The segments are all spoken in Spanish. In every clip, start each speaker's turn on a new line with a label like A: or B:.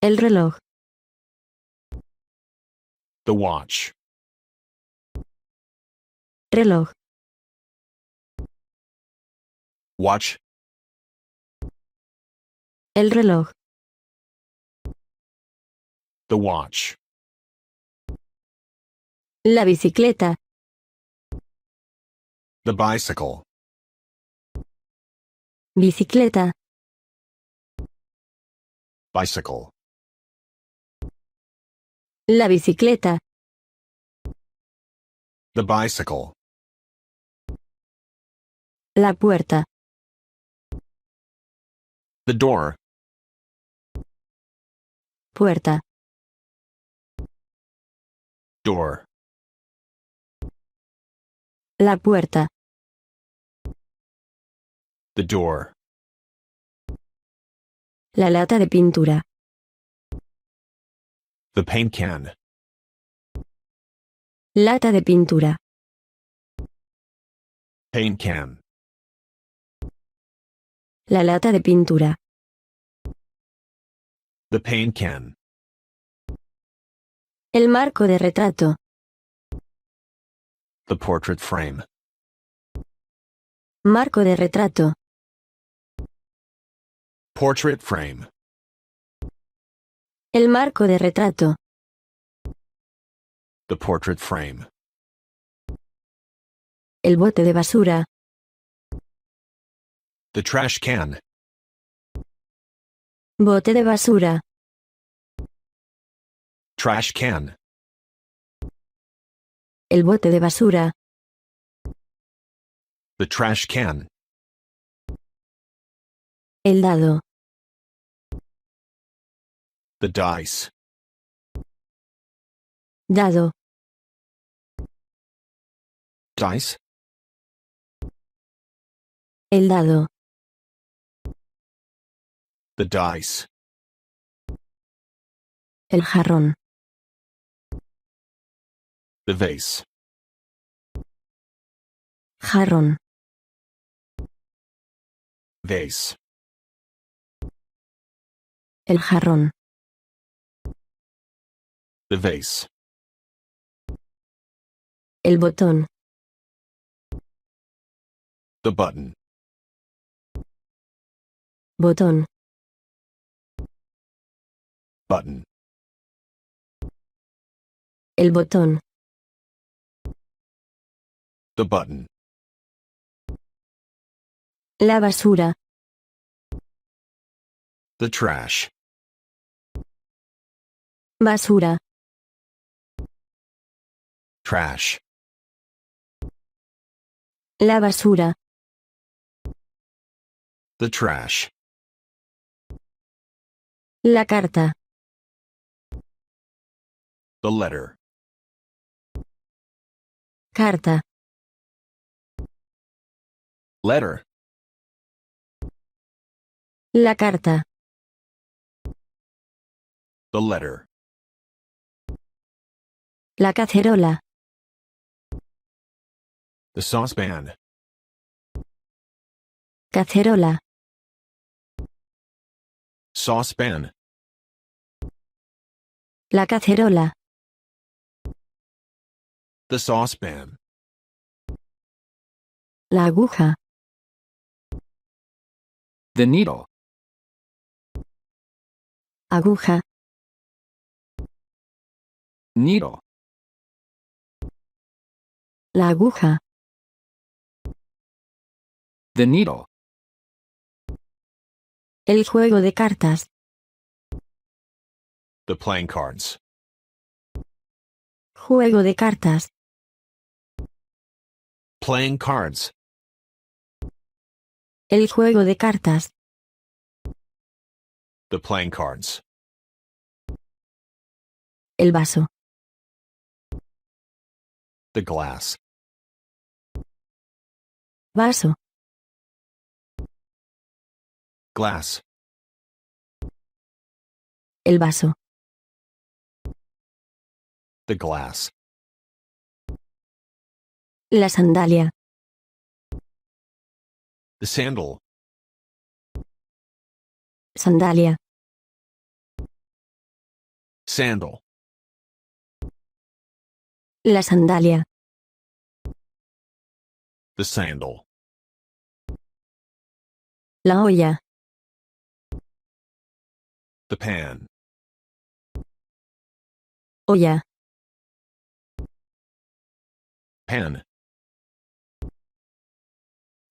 A: El reloj.
B: The watch.
A: Reloj.
B: Watch.
A: El reloj.
B: The watch.
A: La bicicleta.
B: The bicycle.
A: Bicicleta.
B: Bicycle.
A: La bicicleta.
B: The bicycle.
A: La puerta.
B: The door.
A: Puerta.
B: Door.
A: La puerta.
B: The door.
A: La lata de pintura.
B: The paint can.
A: Lata de pintura.
B: Paint can.
A: La lata de pintura.
B: The paint can.
A: El marco de retrato.
B: The portrait frame.
A: Marco de retrato.
B: Portrait frame.
A: El marco de retrato.
B: The portrait frame.
A: El bote de basura.
B: The trash can.
A: Bote de basura.
B: Trash can.
A: El bote de basura.
B: The trash can.
A: El dado.
B: The dice.
A: Dado.
B: Dice.
A: El dado.
B: The dice.
A: El jarrón.
B: The vase.
A: Jarrón.
B: Vase.
A: El jarrón.
B: The vase.
A: El botón.
B: The button.
A: Botón.
B: Button.
A: El botón.
B: The button.
A: La basura.
B: The trash.
A: Basura.
B: Trash.
A: La basura.
B: The trash.
A: La carta.
B: The letter.
A: Carta.
B: Letter.
A: La carta.
B: The letter.
A: La cacerola.
B: The saucepan.
A: Cacerola.
B: Saucepan.
A: La cacerola.
B: The saucepan.
A: La aguja.
B: The needle.
A: Aguja.
B: Needle.
A: La aguja.
B: The needle.
A: El juego de cartas.
B: The playing cards.
A: Juego de cartas.
B: Playing cards.
A: El juego de cartas.
B: The playing cards.
A: El vaso.
B: The glass.
A: Vaso.
B: Glass.
A: El vaso.
B: The glass.
A: La sandalia.
B: The sandal.
A: Sandalia.
B: Sandal.
A: La sandalia.
B: The sandal.
A: La olla.
B: The pan.
A: Olla.
B: Pan.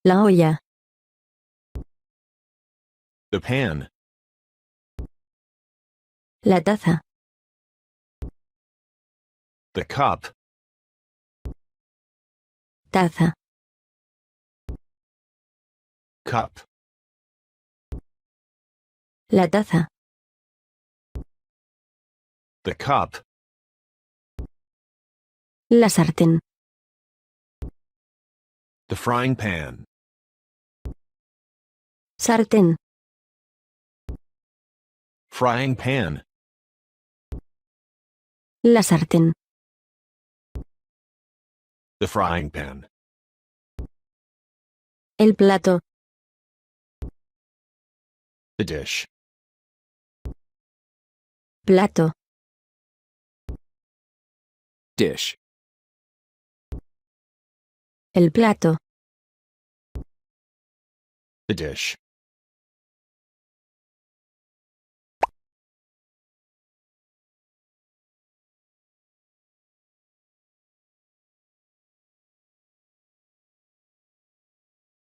A: La olla.
B: The pan.
A: La taza.
B: The cup.
A: Taza.
B: Cup.
A: La taza.
B: The cup.
A: La sartén.
B: The frying pan.
A: Sartén.
B: Frying pan.
A: La sartén.
B: The frying pan.
A: El plato.
B: The dish.
A: Plato.
B: Dish.
A: El plato.
B: The dish.